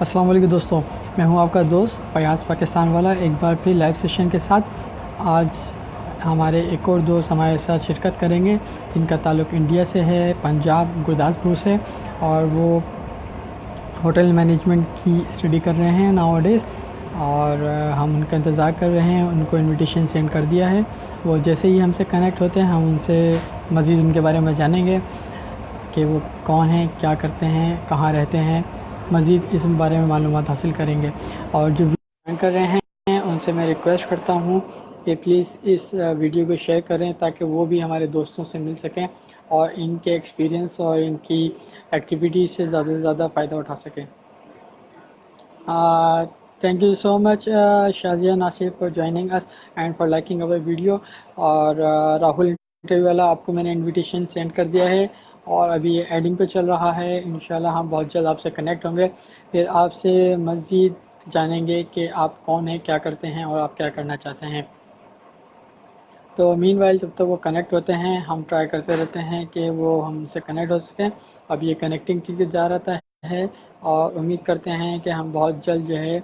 अस्सलाम वालेकुम दोस्तों, मैं हूं आपका दोस्त फयाज़ पाकिस्तान वाला, एक बार फिर लाइव सेशन के साथ। आज हमारे एक और दोस्त हमारे साथ शिरकत करेंगे जिनका ताल्लुक़ इंडिया से है, पंजाब गुरदासपुर से, और वो होटल मैनेजमेंट की स्टडी कर रहे हैं नाउ डेज़। और हम उनका इंतज़ार कर रहे हैं, उनको इनविटेशन सेंड कर दिया है। वो जैसे ही हमसे कनेक्ट होते हैं हम उनसे मज़ीद उनके बारे में जानेंगे कि वो कौन हैं, क्या करते हैं, कहाँ रहते हैं, मज़ीद इस बारे में मालूमात हासिल करेंगे। और जो ज्वाइन कर रहे हैं उनसे मैं रिक्वेस्ट करता हूँ कि प्लीज़ इस वीडियो को शेयर करें ताकि वो भी हमारे दोस्तों से मिल सकें और इनके एक्सपीरियंस और इनकी एक्टिविटीज़ से ज़्यादा फ़ायदा उठा सकें। Thank you so much, Shazia Nasir, for joining us and for liking our video। और राहुल इंटरव्यू वाला, आपको मैंने इनविटेशन सेंड कर दिया है और अभी ये एडिंग पे चल रहा है। इंशाल्लाह हम बहुत जल्द आपसे कनेक्ट होंगे, फिर आपसे मज़ीद जानेंगे कि आप कौन हैं, क्या करते हैं और आप क्या करना चाहते हैं। तो मीनवाइल जब तक वो कनेक्ट होते हैं हम ट्राई करते रहते हैं कि वो हमसे कनेक्ट हो सकें। अब ये कनेक्टिंग के जा रहा है और उम्मीद करते हैं कि हम बहुत जल्द जो है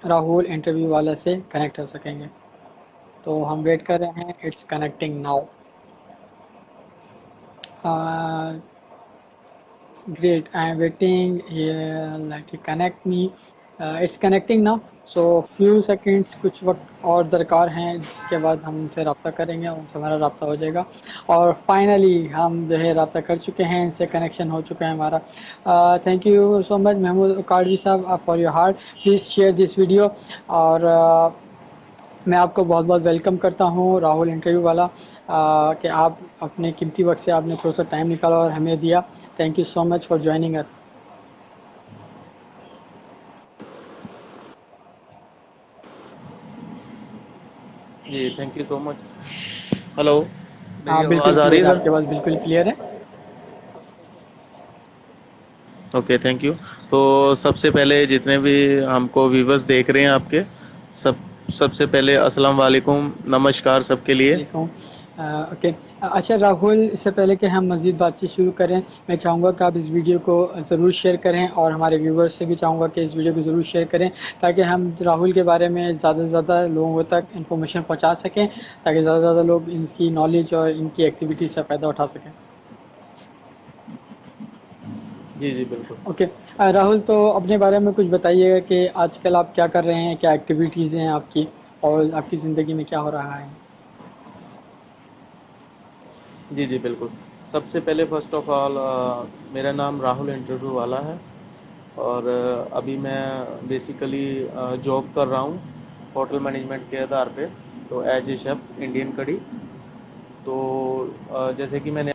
राहुल इंटरव्यू वाला से कनेक्ट हो सकेंगे। तो हम वेट कर रहे हैं, it's connecting now. Great, I am waiting here like to connect me। It's connecting now। So few seconds, कुछ वक्त और दरकार हैं जिसके बाद हम उनसे रब्ता करेंगे और उनसे हमारा रब्ता हो जाएगा। और फाइनली हम जो है रब्ता कर चुके हैं, इनसे कनेक्शन हो चुका है हमारा। Thank you so much Mahmood Qadri साहब for your heart. Please share this video. और मैं आपको बहुत बहुत वेलकम करता हूँ राहुल इंटरव्यू वाला, कि आप अपने कीमती वक्त से आपने थोड़ा सा टाइम निकाला और हमें दिया। Thank you so much for joining us. जी thank you so much. Hello, मेरी हाँ बिल्कुल आवाज़ आ रही क्लियर है है, सर? आपके पास बिल्कुल क्लियर है। Okay, thank you. तो सबसे पहले जितने भी हमको व्यूवर्स देख रहे हैं आपके, सब सबसे पहले अस्सलाम वालेकुम, नमस्कार सबके लिए। लिखूँ। ओके। अच्छा राहुल, इससे पहले कि हम मज़ीद बातचीत शुरू करें, मैं चाहूँगा कि आप इस वीडियो को ज़रूर शेयर करें और हमारे व्यूवर्स से भी चाहूँगा कि इस वीडियो को ज़रूर शेयर करें ताकि हम राहुल के बारे में ज़्यादा से ज़्यादा लोगों तक इन्फॉर्मेशन पहुँचा सकें, ताकि ज़्यादा से ज़्यादा लोग इनकी नॉलेज और इनकी एक्टिविटी से फ़ायदा उठा सकें। जी जी बिल्कुल। ओके। राहुल, तो अपने बारे में कुछ बताइएगा कि आजकल आप क्या कर रहे हैं, क्या एक्टिविटीज़ हैं आपकी और आपकी ज़िंदगी में क्या हो रहा है। जी जी बिल्कुल। सबसे पहले फर्स्ट ऑफ ऑल मेरा नाम राहुल इंटरव्यू वाला है और अभी मैं बेसिकली जॉब कर रहा हूँ होटल मैनेजमेंट के आधार पे, तो एज ए शेफ इंडियन कड़ी। तो जैसे कि मैंने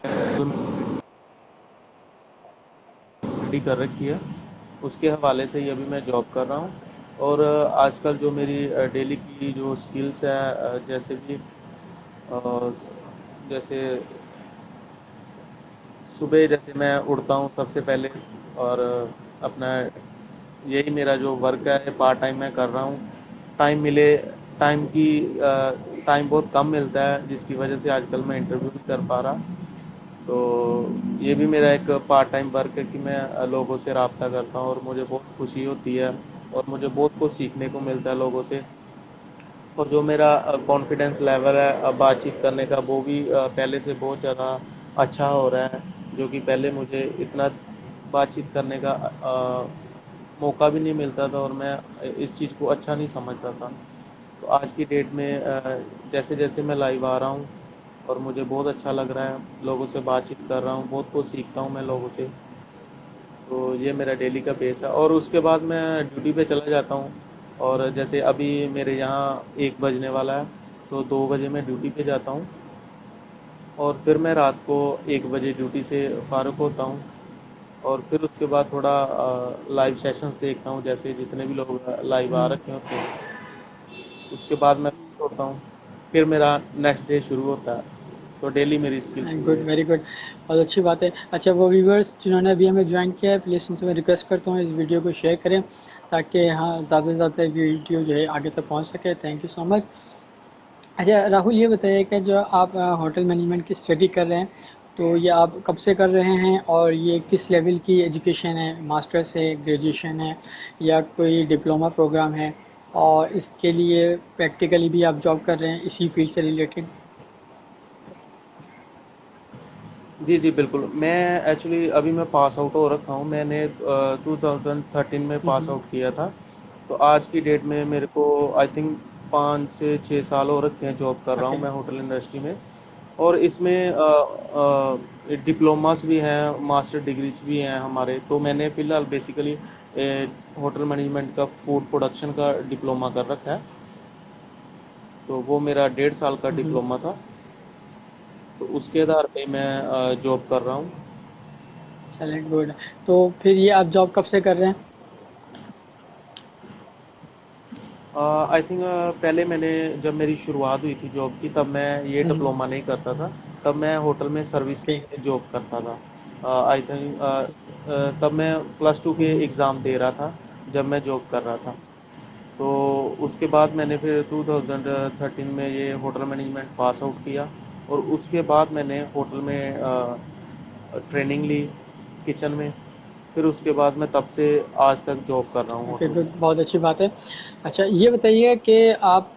स्टडी कर रखी है, उसके हवाले से ही अभी मैं जॉब कर रहा हूँ। और आजकल जो मेरी डेली की जो स्किल्स है, जैसे कि जैसे सुबह जैसे मैं उठता हूँ सबसे पहले, और अपना यही मेरा जो वर्क है पार्ट टाइम मैं कर रहा हूँ। टाइम मिले, टाइम की टाइम बहुत कम मिलता है जिसकी वजह से आजकल मैं इंटरव्यू नहीं कर पा रहा। तो ये भी मेरा एक पार्ट टाइम वर्क है कि मैं लोगों से रब्ता करता हूँ और मुझे बहुत खुशी होती है और मुझे बहुत कुछ सीखने को मिलता है लोगों से। और जो मेरा कॉन्फिडेंस लेवल है बातचीत करने का, वो भी पहले से बहुत ज़्यादा अच्छा हो रहा है। जो कि पहले मुझे इतना बातचीत करने का मौका भी नहीं मिलता था और मैं इस चीज़ को अच्छा नहीं समझता था। तो आज की डेट में जैसे जैसे मैं लाइव आ रहा हूँ और मुझे बहुत अच्छा लग रहा है, लोगों से बातचीत कर रहा हूँ, बहुत कुछ सीखता हूँ मैं लोगों से। तो ये मेरा डेली का बेस है और उसके बाद मैं ड्यूटी पे चला जाता हूँ। और जैसे अभी मेरे यहाँ 1 बजने वाला है, तो 2 बजे मैं ड्यूटी पे जाता हूँ और फिर मैं रात को 1 बजे ड्यूटी से फ़ारुग होता हूँ। और फिर उसके बाद थोड़ा लाइव सेशंस देखता हूँ, जैसे जितने भी लोग लाइव आ रखे होते हैं। उसके बाद मैं फ्री होता हूँ, फिर मेरा नेक्स्ट डे शुरू होता है। तो डेली मेरी स्किल्स ये गुड, है। वेरी गुड, बहुत अच्छी बात है। अच्छा, वो व्यूवर्स जिन्होंने अभी हमें ज्वाइन किया है, प्लीज़ उनसे मैं रिक्वेस्ट करता हूँ इस वीडियो को शेयर करें ताकि हाँ ज़्यादा से ज़्यादा वीडियो जो है आगे तक पहुँच सके। Thank you so much. अच्छा राहुल, ये बताइए कि जो आप होटल मैनेजमेंट की स्टडी कर रहे हैं तो ये आप कब से कर रहे हैं और ये किस लेवल की एजुकेशन है, मास्टर्स है, ग्रेजुएशन है या कोई डिप्लोमा प्रोग्राम है, और इसके लिए प्रैक्टिकली भी आप जॉब कर रहे हैं इसी फील्ड से रिलेटेड? जी जी बिल्कुल। मैं एक्चुअली अभी मैं पास आउट हो रखा हूँ। मैंने 2013 में पास हम्म। आउट किया था। तो आज की डेट में मेरे को आई थिंक 5 से 6 साल हो रखे हैं जॉब कर रहा ओके। हूँ मैं होटल इंडस्ट्री में। और इसमें डिप्लोमास भी हैं, मास्टर डिग्रीज भी हैं हमारे। तो मैंने फ़िलहाल बेसिकली होटल मैनेजमेंट का फूड प्रोडक्शन का डिप्लोमा कर रखा है। तो वो मेरा 1.5 साल का हम्म। डिप्लोमा था। तो उसके आधार पे मैं जॉब कर रहा हूँ। चलिए गुड। तो फिर ये आप जॉब कब से कर रहे हैं? आई थिंक पहले मैंने जब मेरी शुरुआत हुई थी जॉब की तब मैं ये हम्म। डिप्लोमा नहीं करता था। तब मैं होटल में सर्विस ओके। में जॉब करता था। आई थिंक तब मैं +2 के हम्म। एग्ज़ाम दे रहा था जब मैं जॉब कर रहा था। तो उसके बाद मैंने फिर 2013 में ये होटल मैनेजमेंट पास आउट किया। और उसके बाद मैंने होटल में ट्रेनिंग ली किचन में। फिर उसके बाद मैं तब से आज तक जॉब कर रहा हूँ ओके होटल में। गुड, बहुत अच्छी बात है। अच्छा ये बताइए कि आप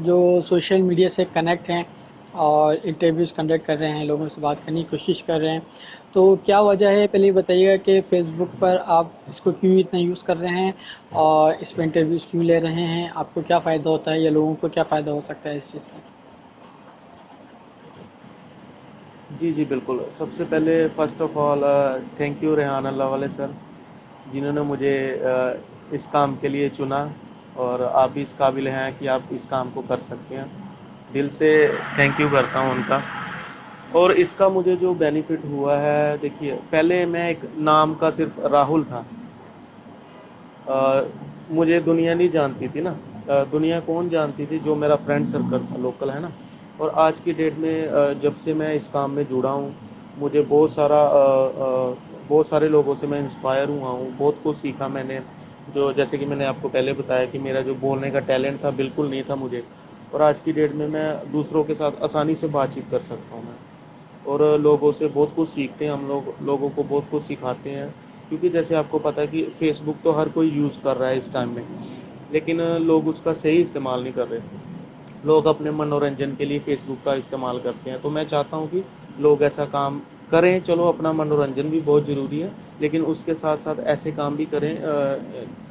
जो सोशल मीडिया से कनेक्ट हैं और इंटरव्यूज़ कंडक्ट कर रहे हैं, लोगों से बात करने की कोशिश कर रहे हैं, तो क्या वजह है? पहले ये बताइएगा कि फेसबुक पर आप इसको क्यों इतना यूज़ कर रहे हैं और इस पर इंटरव्यूज़ क्यों ले रहे हैं? आपको क्या फ़ायदा होता है या लोगों को क्या फ़ायदा हो सकता है इस चीज़ से? जी जी बिल्कुल। सबसे पहले first of all thank you Rehan अल्लाह वाले सर, जिन्होंने मुझे इस काम के लिए चुना। और आप भी इस काबिल हैं कि आप इस काम को कर सकते हैं। दिल से थैंक यू करता हूँ उनका। और इसका मुझे जो बेनिफिट हुआ है, देखिए पहले मैं एक नाम का सिर्फ राहुल था। मुझे दुनिया नहीं जानती थी ना। दुनिया कौन जानती थी? जो मेरा फ्रेंड सर्कल था लोकल, है ना। और आज की डेट में जब से मैं इस काम में जुड़ा हूँ, मुझे बहुत सारे लोगों से मैं इंस्पायर हुआ हूँ, बहुत कुछ सीखा मैंने। जो जैसे कि मैंने आपको पहले बताया कि मेरा जो बोलने का टैलेंट था बिल्कुल नहीं था मुझे। और आज की डेट में मैं दूसरों के साथ आसानी से बातचीत कर सकता हूँ मैं। और लोगों से बहुत कुछ सीखते हैं हम लोग, लोगों को बहुत कुछ सिखाते हैं। क्योंकि जैसे आपको पता है कि फेसबुक तो हर कोई यूज़ कर रहा है इस टाइम में, लेकिन लोग उसका सही इस्तेमाल नहीं कर रहे। लोग अपने मनोरंजन के लिए फेसबुक का इस्तेमाल करते हैं। तो मैं चाहता हूँ कि लोग ऐसा काम करें। चलो अपना मनोरंजन भी बहुत ज़रूरी है, लेकिन उसके साथ साथ ऐसे काम भी करें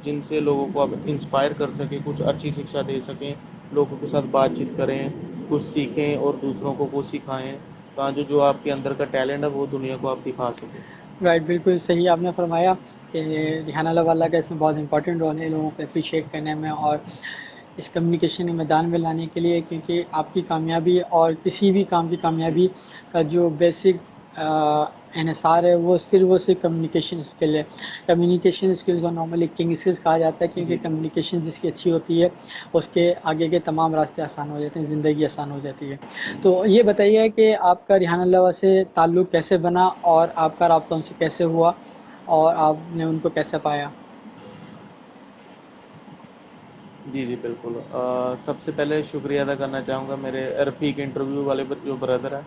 जिनसे लोगों को आप इंस्पायर कर सकें, कुछ अच्छी शिक्षा दे सकें, लोगों के साथ बातचीत करें, कुछ सीखें और दूसरों को कुछ सिखाएं, ताकि जो आपके अंदर का टैलेंट है वो दुनिया को आप दिखा सकें। राइट, बिल्कुल सही आपने फरमाया कि रिहाना वाला का इसमें बहुत इंपॉर्टेंट रोल है लोगों को अप्रिशिएट करने में और इस कम्युनिकेशन के मैदान में लाने के लिए, क्योंकि आपकी कामयाबी और किसी भी काम की कामयाबी का जो बेसिक इन्हिसार है वो सिर्फ कम्युनिकेशन स्किल है। कम्युनिकेशन स्किल्स को नॉर्मली किंग स्किल्स कहा जाता है, क्योंकि जी कम्युनिकेशन जिसकी अच्छी होती है उसके आगे के तमाम रास्ते आसान हो जाते हैं, ज़िंदगी आसान हो जाती है। तो ये बताइए कि आपका रिहाना अल्लाह से ताल्लुक़ कैसे बना और आपका राब्ता उनसे कैसे हुआ और आपने उनको कैसे पाया? जी जी बिल्कुल। सबसे पहले शुक्रिया अदा करना चाहूँगा मेरे रफ़ीक इंटरव्यू वाले जो ब्रदर है।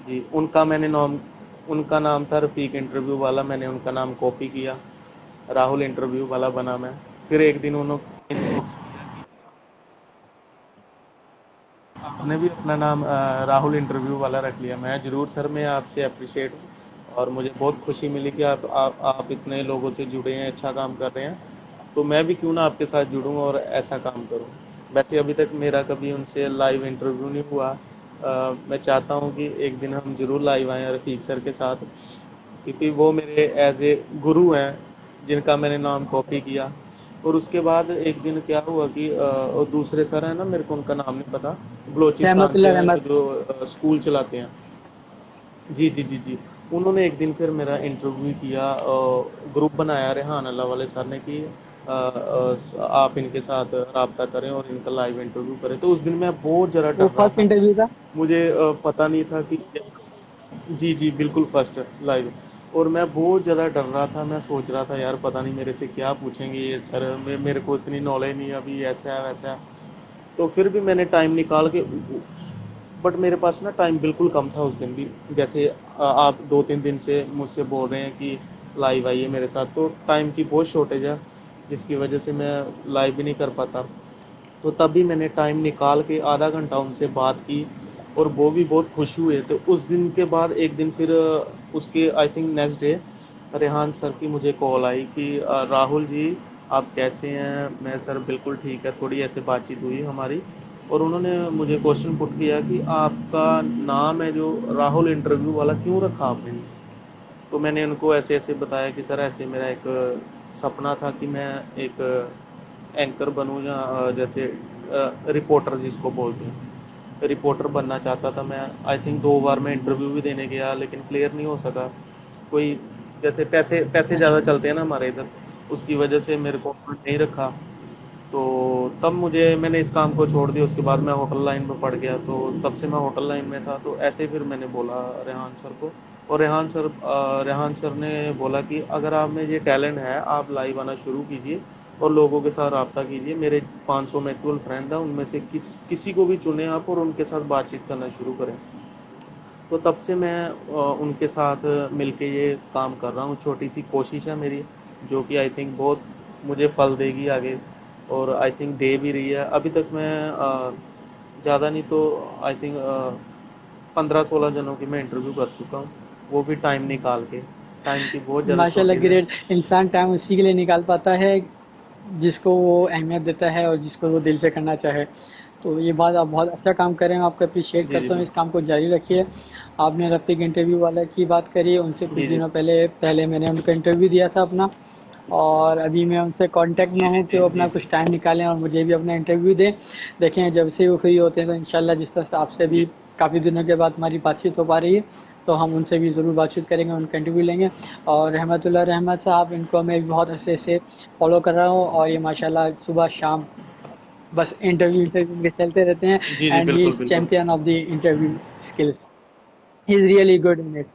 जी, उनका नाम था रफ़ीक इंटरव्यू वाला, मैंने उनका नाम कॉपी किया, राहुल इंटरव्यू वाला बना मैं। फिर एक दिन उन्होंने इनबॉक्स किया कि आपने भी अपना नाम राहुल इंटरव्यू वाला रख लिया। मैं ज़रूर सर, मैं आपसे अप्रिशिएट हूँ। और मुझे बहुत खुशी मिली कि आप इतने लोगों से जुड़े हैं, अच्छा काम कर रहे हैं। तो मैं भी क्यों ना आपके साथ जुड़ूँ और ऐसा काम करूँ। वैसे अभी तक मेरा कभी उनसे लाइव इंटरव्यू नहीं हुआ। मैं चाहता हूँ कि एक दिन हम ज़रूर लाइव आएँ रफ़ीक सर के साथ, क्योंकि वो मेरे एज ए गुरु हैं जिनका मैंने नाम कॉपी किया। और उसके बाद एक दिन क्या हुआ कि और दूसरे सर हैं ना, मेरे को उनका नाम नहीं पता, बलोचिस्तान से रहमतुल्लाह हैं रहमत। जो स्कूल चलाते हैं। जी जी जी जी। उन्होंने एक दिन फिर मेरा इंटरव्यू किया, ग्रुप बनाया रेहान अल्लाह वाले सर ने कि आप इनके साथ रब्ता करें और इनका लाइव इंटरव्यू करें। तो उस दिन मैं बहुत ज़रा वो डर रहा फर्स्ट था। इंटरव्यू था? मुझे पता नहीं था कि जी जी बिल्कुल फर्स्ट लाइव। और मैं बहुत ज़्यादा डर रहा था। मैं सोच रहा था यार पता नहीं मेरे से क्या पूछेंगे ये सर, मेरे को इतनी नॉलेज नहीं है, अभी ऐसा है वैसा है। तो फिर भी मैंने टाइम निकाल के बट मेरे पास ना टाइम बिल्कुल कम था उस दिन भी। जैसे आप 2-3 दिन से मुझसे बोल रहे हैं कि लाइव आइए मेरे साथ, तो टाइम की बहुत शॉर्टेज है जिसकी वजह से मैं लाइव भी नहीं कर पाता। तो तब भी मैंने टाइम निकाल के आधा घंटा उनसे बात की और वो भी बहुत खुश हुए। तो उस दिन के बाद एक दिन फिर उसके I think next day Rehan sir की मुझे कॉल आई कि राहुल जी आप कैसे हैं। मैं सर बिल्कुल ठीक है, थोड़ी ऐसे बातचीत हुई हमारी और उन्होंने मुझे क्वेश्चन पुट किया कि आपका नाम है जो राहुल इंटरव्यू वाला क्यों रखा आपने। तो मैंने उनको ऐसे ऐसे बताया कि सर ऐसे मेरा एक सपना था कि मैं एक एंकर बनूं या जैसे रिपोर्टर जिसको बोलते हैं, रिपोर्टर बनना चाहता था मैं। आई थिंक 2 बार मैं इंटरव्यू भी देने गया लेकिन क्लियर नहीं हो सका। कोई जैसे पैसे पैसे ज़्यादा अच्छा। चलते हैं ना हमारे इधर, उसकी वजह से मेरे को नहीं रखा। तो तब मुझे मैंने इस काम को छोड़ दिया। उसके बाद मैं होटल लाइन में पड़ गया, तो तब से मैं होटल लाइन में था। तो ऐसे फिर मैंने बोला रेहान सर को, और रेहान सर ने बोला कि अगर आप में ये टैलेंट है आप लाइव आना शुरू कीजिए और लोगों के साथ रब्ता कीजिए। मेरे 500 म्यूचुअल फ्रेंड हैं, उनमें से किसी को भी चुने आप और उनके साथ बातचीत करना शुरू करें। तो तब से मैं उनके साथ मिलके ये काम कर रहा हूँ। छोटी सी कोशिश है मेरी जो कि आई थिंक बहुत मुझे फल देगी आगे, और आई थिंक दे भी रही है। अभी तक मैं ज़्यादा नहीं तो आई थिंक 15-16 जनों की मैं इंटरव्यू कर चुका हूँ, वो भी टाइम निकाल के। टाइम की बहुत ज़्यादा माशाल्लाह शॉर्टेज है। ग्रेट। इंसान टाइम उसी के लिए निकाल पाता है जिसको वो अहमियत देता है और जिसको वो दिल से करना चाहे। तो ये बात आप बहुत अच्छा काम कर रहे हैं, मैं आपको अप्रिशिएट जी जी करता हूँ, इस काम को जारी रखिए। आपने रफ़ीक इंटरव्यू वाला की बात करी, उनसे कुछ जी जी दिनों पहले पहले मैंने उनका इंटरव्यू दिया था अपना, और अभी मैं उनसे कांटेक्ट में जी हूँ कि जी वो जी अपना जी कुछ टाइम निकालें और मुझे भी अपना इंटरव्यू दें। देखें जब से वो फ्री होते हैं तो इंशाल्लाह जिस तरह से आपसे भी जी काफ़ी दिनों के बाद हमारी बातचीत हो पा रही है, तो हम उनसे भी ज़रूर बातचीत करेंगे, उनका इंटरव्यू लेंगे। और रहमतुल्लाह रहमत साहब, इनको मैं भी बहुत अच्छे से फॉलो कर रहा हूँ और ये माशाल्लाह सुबह शाम बस इंटरव्यू इंटरव्यू के चलते रहते हैं। जी जी एंड ही बिल्कुल इज बिल्कुल। Champion of the interview skills, he is really good in it.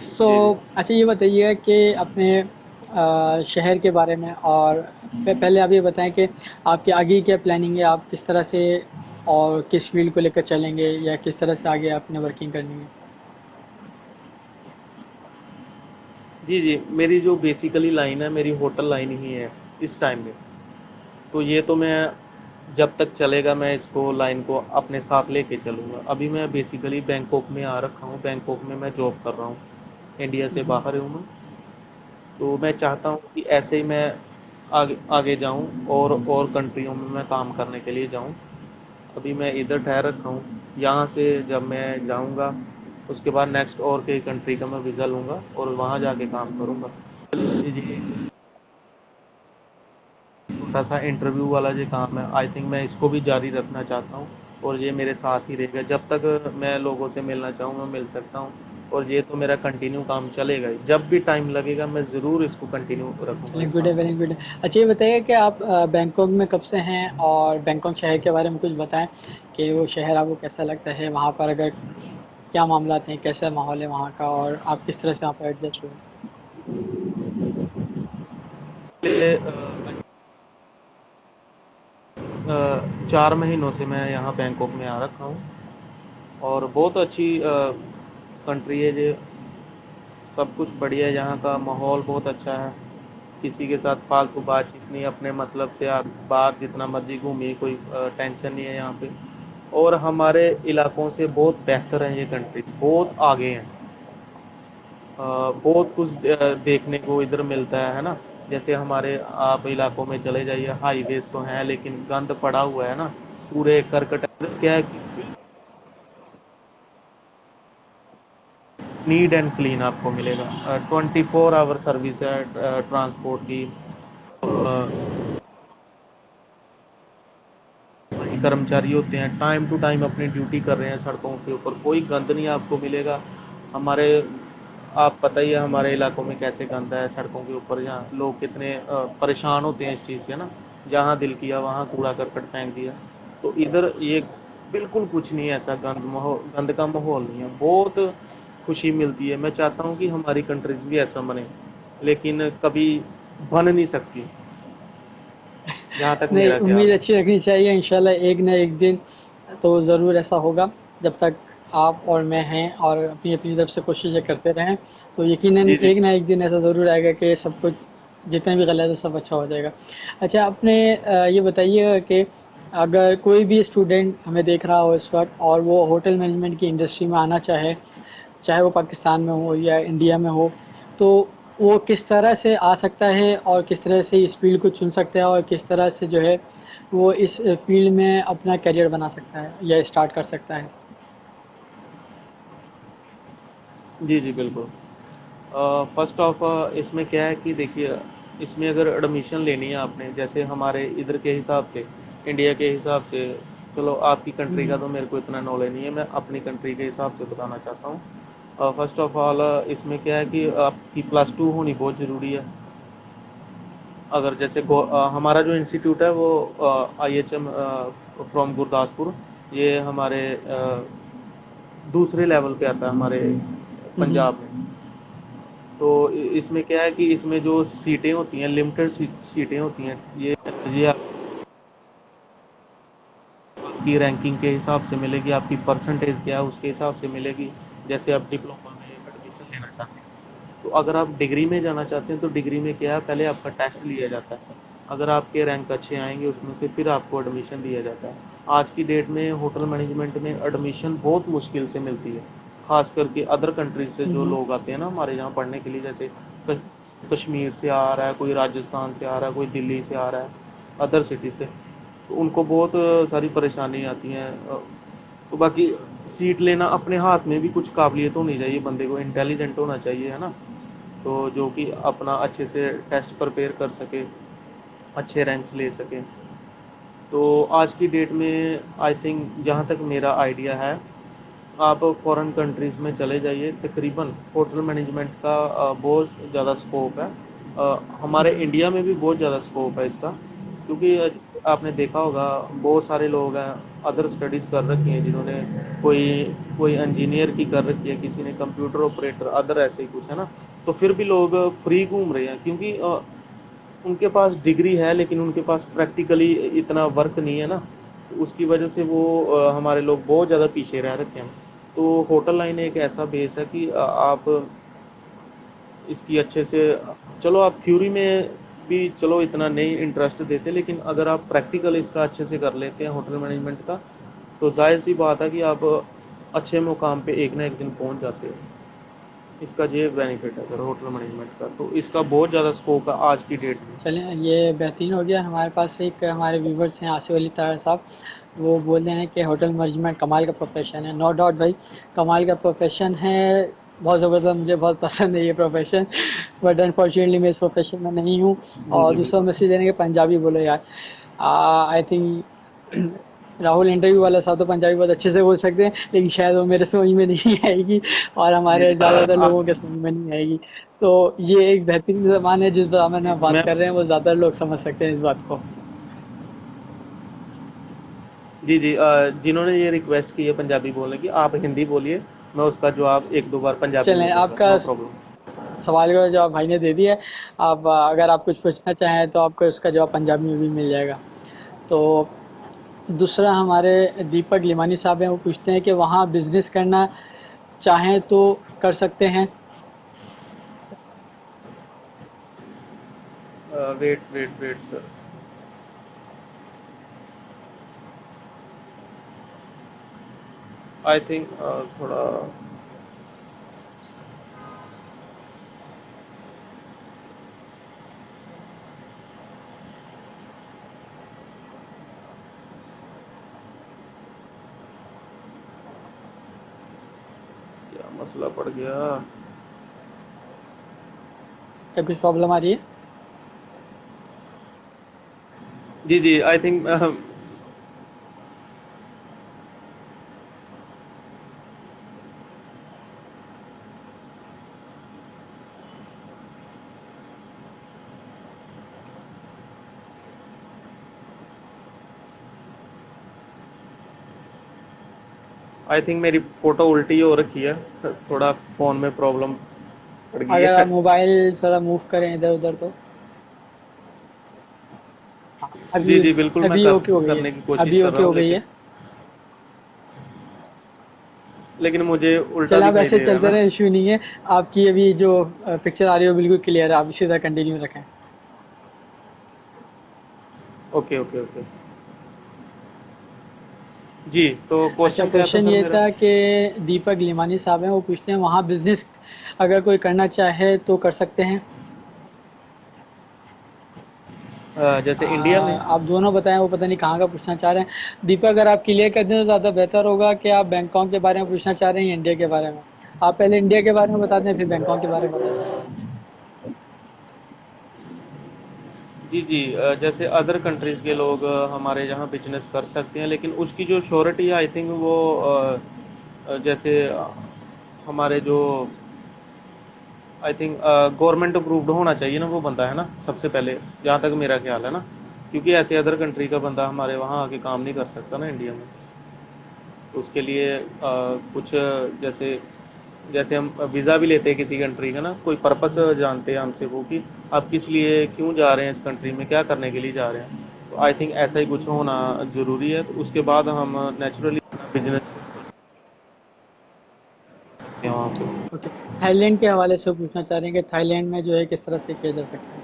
So जी जी अच्छा ये बताइए कि अपने शहर के बारे में, और पहले आप ये बताएं कि आपकी आगे की क्या प्लानिंग है, आप किस तरह से और किस फील्ड को लेकर चलेंगे या किस तरह से आगे आपने वर्किंग करनी है। जी जी, मेरी जो बेसिकली लाइन है मेरी होटल लाइन ही है इस टाइम में। तो ये तो मैं जब तक चलेगा मैं इसको लाइन को अपने साथ लेके चलूँगा। अभी मैं बेसिकली बैंकॉक में आ रखा हूँ, बैंकॉक में मैं जॉब कर रहा हूँ। इंडिया से हम्म। बाहर हूँ मैं। तो मैं चाहता हूँ कि ऐसे ही मैं आगे आगे जाऊँ और कंट्रियों में मैं काम करने के लिए जाऊँ। अभी मैं इधर ठहर रखा हूँ। यहाँ से जब मैं जाऊँगा उसके बाद नेक्स्ट और कई कंट्री का मैं वीज़ा लूँगा और वहाँ जाके काम करूँगा। ये छोटा सा इंटरव्यू वाला जो काम है आई थिंक मैं इसको भी जारी रखना चाहता हूँ और ये मेरे साथ ही रहेगा जब तक मैं लोगों से मिलना चाहूँगा मिल सकता हूँ। और ये तो मेरा कंटिन्यू काम चलेगा ही, जब भी टाइम लगेगा मैं ज़रूर इसको कंटिन्यू रखूँगा चलिए इस गुड है, काम वेरी को। गुड है। अच्छा ये बताइए कि आप बैंकॉक में कब से हैं, और बैंकॉक शहर के बारे में कुछ बताएं कि वो शहर आपको कैसा लगता है, वहाँ पर अगर क्या मामला हैं, कैसा माहौल है वहाँ का, और आप किस तरह से वहाँ पर एडजस्ट हुए। 4 महीनों से मैं यहाँ बैंकॉक में आ रखा हूँ और बहुत अच्छी कंट्री है ये। सब कुछ बढ़िया है, यहाँ का माहौल बहुत अच्छा है। किसी के साथ फालतू बातचीत नहीं, अपने मतलब से आप बाहर जितना मर्जी घूमिए, कोई टेंशन नहीं है यहाँ पे। और हमारे इलाकों से बहुत बेहतर है ये कंट्री, बहुत आगे हैं। बहुत कुछ देखने को इधर मिलता है ना। जैसे हमारे आप इलाकों में चले जाइए, हाईवेज तो हैं लेकिन गंद पड़ा हुआ है ना, पूरे करकट। क्या है कि नीट एंड क्लीन आपको मिलेगा। 24 आवर सर्विस है ट्रांसपोर्ट की। कर्मचारी होते हैं टाइम टू टाइम अपनी ड्यूटी कर रहे हैं सड़कों के ऊपर, कोई गंद नहीं आपको मिलेगा। हमारे आप पता ही है हमारे इलाकों में कैसे गंद है सड़कों के ऊपर, जहाँ लोग कितने परेशान होते हैं इस चीज़ से ना। जहाँ दिल किया वहाँ कूड़ा करकट फेंक दिया। तो इधर ये बिल्कुल कुछ नहीं है ऐसा, गंद का माहौल नहीं है। बहुत खुशी मिलती है। मैं चाहता हूँ कि हमारी कंट्रीज भी ऐसा बने, लेकिन कभी बन नहीं सकती, जहाँ तक नहीं, मेरा ख्याल उम्मीद है। अच्छी रखनी चाहिए, इंशाल्लाह एक ना एक दिन तो ज़रूर ऐसा होगा। जब तक आप और मैं हैं और अपनी अपनी तरफ से कोशिशें करते रहें, तो यकीनन जी जी। एक ना एक दिन ऐसा ज़रूर आएगा कि सब कुछ जितना भी गलत है सब अच्छा हो जाएगा। अच्छा, आपने ये बताइए कि अगर कोई भी स्टूडेंट हमें देख रहा हो इस वक्त और वो होटल मैनेजमेंट की इंडस्ट्री में आना चाहे, चाहे वो पाकिस्तान में हो या इंडिया में हो, तो वो किस तरह से आ सकता है और किस तरह से इस फील्ड को चुन सकता है और किस तरह से जो है वो इस फील्ड में अपना करियर बना सकता है या स्टार्ट कर सकता है? जी जी बिल्कुल। फर्स्ट ऑफ इसमें क्या है कि देखिए, इसमें अगर एडमिशन लेनी है आपने, जैसे हमारे इधर के हिसाब से, इंडिया के हिसाब से, चलो आपकी कंट्री का हम्म। तो मेरे को इतना नॉलेज नहीं है, मैं अपनी कंट्री के हिसाब से बताना चाहता हूँ। फर्स्ट ऑफ ऑल इसमें क्या है कि आपकी +2 होनी बहुत ज़रूरी है। अगर जैसे हमारा जो इंस्टीट्यूट है वो IHM फ्रॉम गुरदासपुर, ये हमारे दूसरे लेवल पे आता है हमारे हम्म। पंजाब में। तो इसमें क्या है कि इसमें जो सीटें होती हैं, लिमिटेड सीटें होती हैं, ये आपकी रैंकिंग के हिसाब से मिलेगी, आपकी परसेंटेज क्या है उसके हिसाब से मिलेगी। जैसे आप डिप्लोमा में एडमिशन लेना चाहते हैं, तो अगर आप डिग्री में जाना चाहते हैं तो डिग्री में क्या है, पहले आपका टेस्ट लिया जाता है। अगर आपके रैंक अच्छे आएंगे उसमें से फिर आपको एडमिशन दिया जाता है। आज की डेट में होटल मैनेजमेंट में एडमिशन बहुत मुश्किल से मिलती है, खास करके अदर कंट्रीज से जो हम्म। लोग आते हैं ना हमारे यहाँ पढ़ने के लिए, जैसे कश्मीर से आ रहा है कोई, राजस्थान से आ रहा है कोई, दिल्ली से आ रहा है, अदर सिटी से, तो उनको बहुत सारी परेशानी आती हैं। तो बाकी सीट लेना अपने हाथ में भी कुछ काबिलियत होनी चाहिए, बंदे को इंटेलिजेंट होना चाहिए, है ना। तो जो कि अपना अच्छे से टेस्ट प्रिपेयर कर सके, अच्छे रैंक्स ले सके। तो आज की डेट में आई थिंक, जहाँ तक मेरा आइडिया है, आप फॉरेन कंट्रीज़ में चले जाइए, तकरीबन होटल मैनेजमेंट का बहुत ज़्यादा स्कोप है। हमारे हम्म। इंडिया में भी बहुत ज़्यादा स्कोप है इसका, क्योंकि आपने देखा होगा बहुत सारे लोग हैं अदर स्टडीज़ कर रखी हैं, जिन्होंने कोई कोई इंजीनियर की कर रखी है, किसी ने कंप्यूटर ऑपरेटर, अदर ऐसे ही कुछ, है ना। तो फिर भी लोग फ्री घूम रहे हैं, क्योंकि उनके पास डिग्री है लेकिन उनके पास प्रैक्टिकली इतना वर्क नहीं है ना। उसकी वजह से वो हमारे लोग बहुत ज़्यादा पीछे रह रखे हैं। तो होटल लाइन एक ऐसा बेस है कि आप इसकी अच्छे से, चलो आप थ्योरी में भी चलो इतना नहीं इंटरेस्ट देते, लेकिन अगर आप प्रैक्टिकल इसका अच्छे से कर लेते हैं होटल मैनेजमेंट का, तो जाहिर सी बात है कि आप अच्छे मुकाम पे एक ना एक दिन पहुंच जाते हो। इसका ये बेनिफिट है सर होटल मैनेजमेंट का, तो इसका बहुत ज़्यादा स्कोप है आज की डेट में। चलें, ये बेहतरीन हो गया। हमारे पास एक हमारे व्यूवर्स हैं आसिफ अली तारा साहब, वो बोल रहे हैं कि होटल मैनेजमेंट कमाल का प्रोफेशन है। नो डाउट भाई, कमाल का प्रोफेशन है, बहुत ज़बरदस्त, मुझे बहुत पसंद है ये प्रोफेशन। बट अनफॉर्चुनेटली मैं इस प्रोफेशन में नहीं हूँ। जी और जी दूसरा बिल्कुल। मैसेज देने के पंजाबी बोलो यार। आई थिंक राहुल इंटरव्यू वाला साहब तो पंजाबी बहुत अच्छे से बोल सकते हैं, लेकिन शायद वो मेरे समझ में नहीं आएगी और जी हमारे जी ज़्यादातर लोगों के आप, समझ में नहीं आएगी। तो ये एक बेहतरीन ज़बान है, जिस ज़बान में जी हम बात मैं, कर रहे हैं वो ज़्यादातर लोग समझ सकते हैं इस बात को। जी जी जिन्होंने ये रिक्वेस्ट की है पंजाबी बोलने की, आप हिंदी बोलिए, मैं उसका जवाब एक दो बार पंजाबी में चलें, दे दूंगा, आपका नो प्रॉब्लम। सवाल का जवाब भाई ने दे दिया है। आप अगर आप कुछ पूछना चाहें तो आपको उसका जवाब पंजाबी में भी मिल जाएगा। तो दूसरा हमारे दीपक लिमानी साहब हैं, वो पूछते हैं कि वहाँ बिजनेस करना चाहें तो कर सकते हैं? Wait wait wait sir, I think थोड़ा, क्या मसला पड़ गया। क्या कुछ प्रॉब्लम आ रही है? जी जी आई थिंक, मेरी फोटो उल्टी हो रखी है, थोड़ा फोन में प्रॉब्लम पड़ गई अगर है। आप मोबाइल थोड़ा मूव करें इधर उधर तो। हाँ, जी अभी जी बिल्कुल, मैं अभी ओके हो गई है। करने की कोशिश अभी कर ओके रहा हो हूँ, गई लेकिन है। लेकिन मुझे उल्टा चल आप दिखाई ऐसे दे रहा है चलते ना। रहे, इशू नहीं है। आपकी अभी जो पिक्चर आ रही है वो बिल्कुल क्लियर है, आप इसी तरह कंटिन्यू रखें। Okay okay okay. जी, तो अच्छा, क्वेश्चन क्या था क्वेश्चन सर ये मेरा? था कि दीपक लिमानी साहब हैं, वो पूछते हैं वहाँ बिजनेस अगर कोई करना चाहे तो कर सकते हैं? जैसे इंडिया में। आप दोनों बताएं, वो पता नहीं कहाँ का पूछना चाह रहे हैं। दीपक अगर आप क्लियर कर दें तो ज़्यादा बेहतर होगा कि आप बैंकॉक के बारे में पूछना चाह रहे हैं या इंडिया के बारे में। आप पहले इंडिया के बारे में बता दें, फिर बैंकॉक के बारे में बता दें। जी जी, जैसे अदर कंट्रीज़ के लोग हमारे यहाँ बिजनेस कर सकते हैं, लेकिन उसकी जो श्योरिटी है आई थिंक वो जैसे हमारे जो आई थिंक गवर्नमेंट अप्रूव्ड होना चाहिए ना वो बंदा, है ना, सबसे पहले, जहाँ तक मेरा ख्याल है ना। क्योंकि ऐसे अदर कंट्री का बंदा हमारे वहाँ आके काम नहीं कर सकता ना इंडिया में। तो उसके लिए कुछ जैसे जैसे हम वीज़ा भी लेते हैं किसी कंट्री का ना, कोई पर्पस जानते हैं हमसे वो कि आप किस लिए क्यों जा रहे हैं इस कंट्री में, क्या करने के लिए जा रहे हैं। तो आई थिंक ऐसा ही कुछ होना ज़रूरी है, तो उसके बाद हम नेचुरली बिजनेस करते हैं वहाँ पे। ओके, थाईलैंड के हवाले से पूछना चाह रहे हैं कि थाईलैंड में जो है किस तरह से किया जा सकता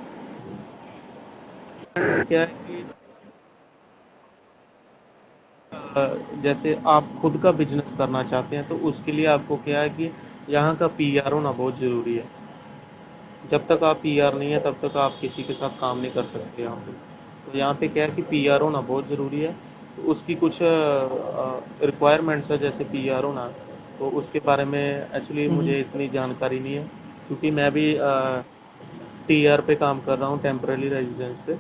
है। क्या है कि जैसे आप खुद का बिजनेस करना चाहते हैं तो उसके लिए आपको क्या है कि यहाँ का पीआर होना बहुत ज़रूरी है। जब तक आप पीआर नहीं है तब तक आप किसी के साथ काम नहीं कर सकते यहाँ पे। तो यहाँ पे क्या है कि पीआर होना बहुत ज़रूरी है। तो उसकी कुछ रिक्वायरमेंट्स है जैसे पीआर होना। तो उसके बारे में एक्चुअली हम्म। मुझे इतनी जानकारी नहीं है, क्योंकि मैं भी टीआर पे काम कर रहा हूँ, टेम्पररी रेजिडेंस पे।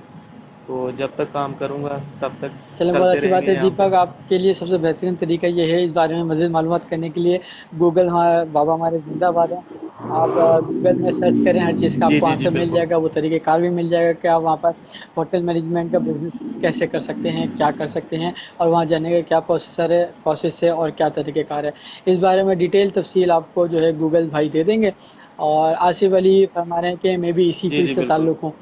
तो जब तक काम करूँगा तब तक चलें, बहुत चलते अच्छी बात रहेंगे है यहाँ पे। दीपक। आपके लिए सबसे बेहतरीन तरीका ये है इस बारे में मज़ीद मालूमात करने के लिए, गूगल हमारा बाबा हमारे जिंदाबाद हैं। आप गूगल में सर्च करें, हर चीज़ का जी आपको जी जी आंसर मिल बिल्कुल। जाएगा, वो तरीक़ेकार भी मिल जाएगा कि आप वहाँ पर होटल मैनेजमेंट का बिज़नेस कैसे कर सकते हैं, क्या कर सकते हैं, और वहाँ जाने का क्या प्रोसेस है और क्या तरीक़ेकार है। इस बारे में डिटेल तफसील आपको जो है गूगल भाई दे देंगे। और आसिफ अली फरमा रहे हैं कि मैं भी इसी जी फील्ड जी से बिल्कुल। ताल्लुक़ हूँ,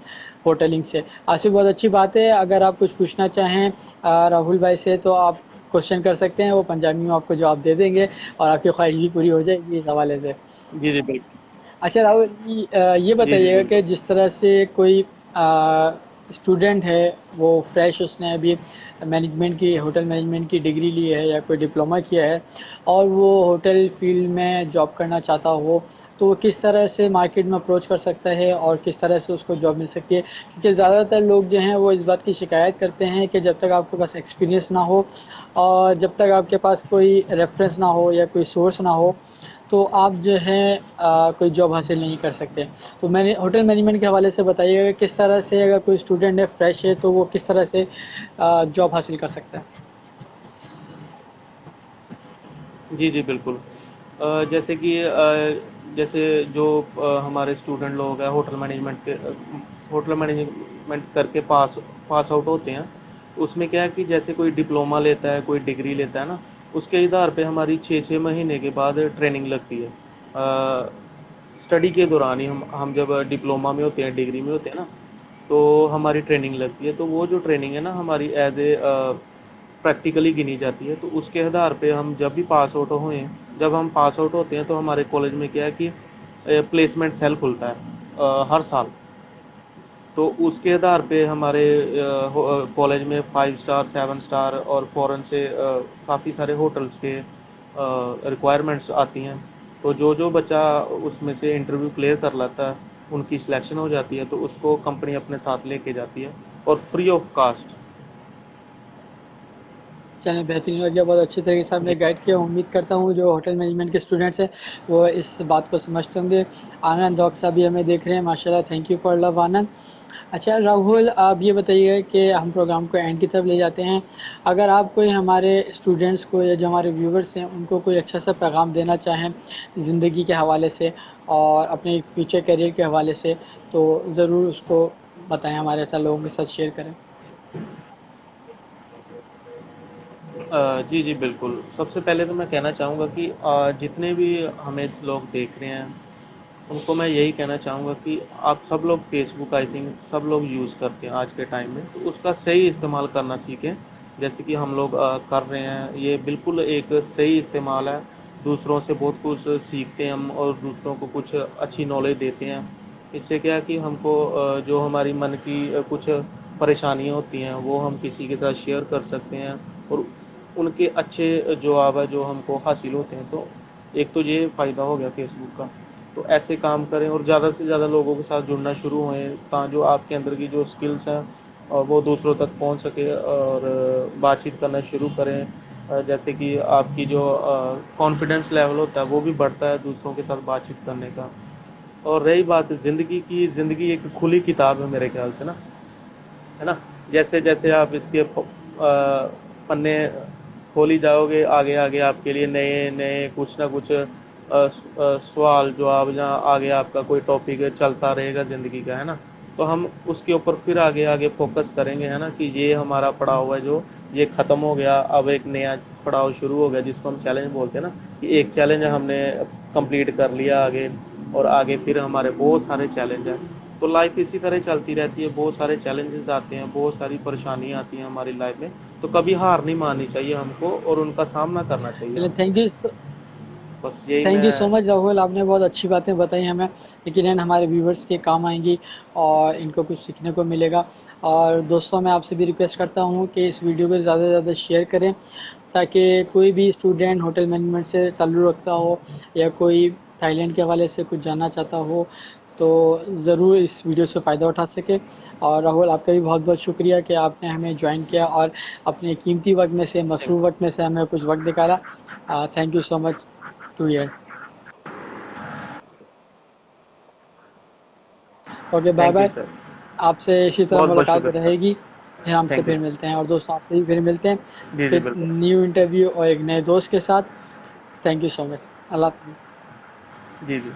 होटलिंग से। आसिफ, बहुत अच्छी बात है। अगर आप कुछ पूछना चाहें राहुल भाई से तो आप क्वेश्चन कर सकते हैं, वो पंजाबी में आपको जवाब दे देंगे और आपकी ख्वाहिश भी पूरी हो जाएगी इस हवाले से। जी जी बिल्कुल। अच्छा राहुल, ये जी जी बताइएगा बिल्कुल। कि जिस तरह से कोई स्टूडेंट है, वो फ्रेश, उसने अभी मैनेजमेंट की, होटल मैनेजमेंट की डिग्री ली है या कोई डिप्लोमा किया है, और वो होटल फील्ड में जॉब करना चाहता हो, तो वो किस तरह से मार्केट में अप्रोच कर सकता है और किस तरह से उसको जॉब मिल सकती है? क्योंकि ज़्यादातर लोग जो हैं वो इस बात की शिकायत करते हैं कि जब तक आपके पास एक्सपीरियंस ना हो और जब तक आपके पास कोई रेफरेंस ना हो या कोई सोर्स ना हो, तो आप जो है कोई जॉब हासिल नहीं कर सकते। तो मैंने होटल मैनेजमेंट के हवाले से बताइएगा कि किस तरह से अगर कोई स्टूडेंट है, फ्रेश है, तो वो किस तरह से जॉब हासिल कर सकता है। जी जी बिल्कुल। जैसे कि जैसे जो हमारे स्टूडेंट लोग हैं होटल मैनेजमेंट करके पास आउट होते हैं, तो उसमें क्या है कि जैसे कोई डिप्लोमा लेता है, कोई डिग्री लेता है ना, उसके आधार पे हमारी 6-6 महीने के बाद ट्रेनिंग लगती है। स्टडी के दौरान ही हम जब डिप्लोमा में होते हैं, डिग्री में होते हैं ना, तो हमारी ट्रेनिंग लगती है। तो वो जो ट्रेनिंग है ना हमारी एज ए प्रैक्टिकली गिनी जाती है। तो उसके आधार पे हम जब भी पास आउट हुए, जब हम पास आउट होते हैं तो हमारे कॉलेज में क्या है कि प्लेसमेंट सेल खुलता है हर साल। तो उसके आधार पे हमारे कॉलेज में 5 स्टार, 7 स्टार और फॉरेन से काफ़ी सारे होटल्स के रिक्वायरमेंट्स आती हैं। तो जो जो बच्चा उसमें से इंटरव्यू क्लियर कर लेता है, उनकी सिलेक्शन हो जाती है, तो उसको कंपनी अपने साथ लेके जाती है, और फ्री ऑफ कास्ट। चलिए, बेहतरीन हो गया, बहुत अच्छी तरीके से आपने जी गाइड किया। उम्मीद करता हूँ जो होटल मैनेजमेंट के स्टूडेंट्स हैं वो इस बात को समझते होंगे। आनंद डॉक्टर साहब भी हमें देख रहे हैं, माशाल्लाह, थैंक यू फॉर लव आनंद। अच्छा राहुल, आप ये बताइएगा कि हम प्रोग्राम को एंड की तरफ ले जाते हैं। अगर आप कोई हमारे स्टूडेंट्स को या जो हमारे व्यूवर्स हैं उनको कोई अच्छा सा पैगाम देना चाहें ज़िंदगी के हवाले से और अपने फ्यूचर करियर के हवाले से, तो ज़रूर उसको बताएं, हमारे साथ लोगों के साथ शेयर करें। जी जी बिल्कुल। सबसे पहले तो मैं कहना चाहूँगा कि जितने भी हमें लोग देख रहे हैं उनको मैं यही कहना चाहूँगा कि आप सब लोग फेसबुक आई थिंक सब लोग यूज़ करते हैं आज के टाइम में, तो उसका सही इस्तेमाल करना सीखें। जैसे कि हम लोग कर रहे हैं, ये बिल्कुल एक सही इस्तेमाल है। दूसरों से बहुत कुछ सीखते हैं हम और दूसरों को कुछ अच्छी नॉलेज देते हैं। इससे क्या है कि हमको जो हमारी मन की कुछ परेशानियाँ होती हैं वो हम किसी के साथ शेयर कर सकते हैं और उनके अच्छे जवाब है जो हमको हासिल होते हैं। तो एक तो ये फ़ायदा हो गया फेसबुक का। तो ऐसे काम करें और ज़्यादा से ज़्यादा लोगों के साथ जुड़ना शुरू होएँ ता जो आपके अंदर की जो स्किल्स हैं और वो दूसरों तक पहुंच सके और बातचीत करना शुरू करें। जैसे कि आपकी जो कॉन्फिडेंस लेवल होता है वो भी बढ़ता है दूसरों के साथ बातचीत करने का। और रही बात ज़िंदगी की, ज़िंदगी एक खुली किताब है मेरे ख्याल से ना, है ना? जैसे जैसे आप इसके पन्ने खोली जाओगे आगे आगे आपके लिए नए नए कुछ ना कुछ सवाल जवाब जहाँ आगे आपका कोई टॉपिक चलता रहेगा ज़िंदगी का, है ना? तो हम उसके ऊपर फिर आगे आगे फोकस करेंगे, है ना, कि ये हमारा पड़ाव है जो ये ख़त्म हो गया, अब एक नया पड़ाव शुरू हो गया जिसको हम चैलेंज बोलते हैं ना, कि एक चैलेंज हमने कंप्लीट कर लिया आगे और आगे फिर हमारे बहुत सारे चैलेंज हैं। तो लाइफ इसी तरह चलती रहती है, बहुत सारे चैलेंजेस आते हैं, बहुत सारी परेशानियाँ आती हैं हमारी लाइफ में। तो कभी हार नहीं माननी चाहिए हमको और उनका सामना करना चाहिए चलिए, हमको। बस यही थैंक यू सो मैं। मच राहुल, आपने बहुत अच्छी बातें बताई हमें, यकीनन हमारे व्यूवर्स के काम आएंगी और इनको कुछ सीखने को मिलेगा। और दोस्तों, मैं आपसे भी रिक्वेस्ट करता हूँ कि इस वीडियो को ज़्यादा से ज़्यादा शेयर करें, ताकि कोई भी स्टूडेंट होटल मैनेजमेंट से ताल्लुक़ रखता हो या कोई थाईलैंड के हवाले से कुछ जानना चाहता हो तो ज़रूर इस वीडियो से फ़ायदा उठा सके। और राहुल, आपका भी बहुत बहुत शुक्रिया कि आपने हमें ज्वाइन किया और अपने कीमती वक्त में से, थैंक मसरूफ़ वक्त में से हमें कुछ वक्त निकाला। Thank you so much to year. Okay, bye thank you bye. Sir. आपसे इसी तरह बहुत बहुत मुलाकात शुक्रिया। रहेगी, फिर हमसे थैंक यू फिर सर। मिलते हैं। और दोस्तों, आपसे भी फिर मिलते हैं जी जी फिर बिल्कुल। न्यू इंटरव्यू और एक नए दोस्त के साथ। Thank you so much. अल्लाह हाफिज़। जी जी।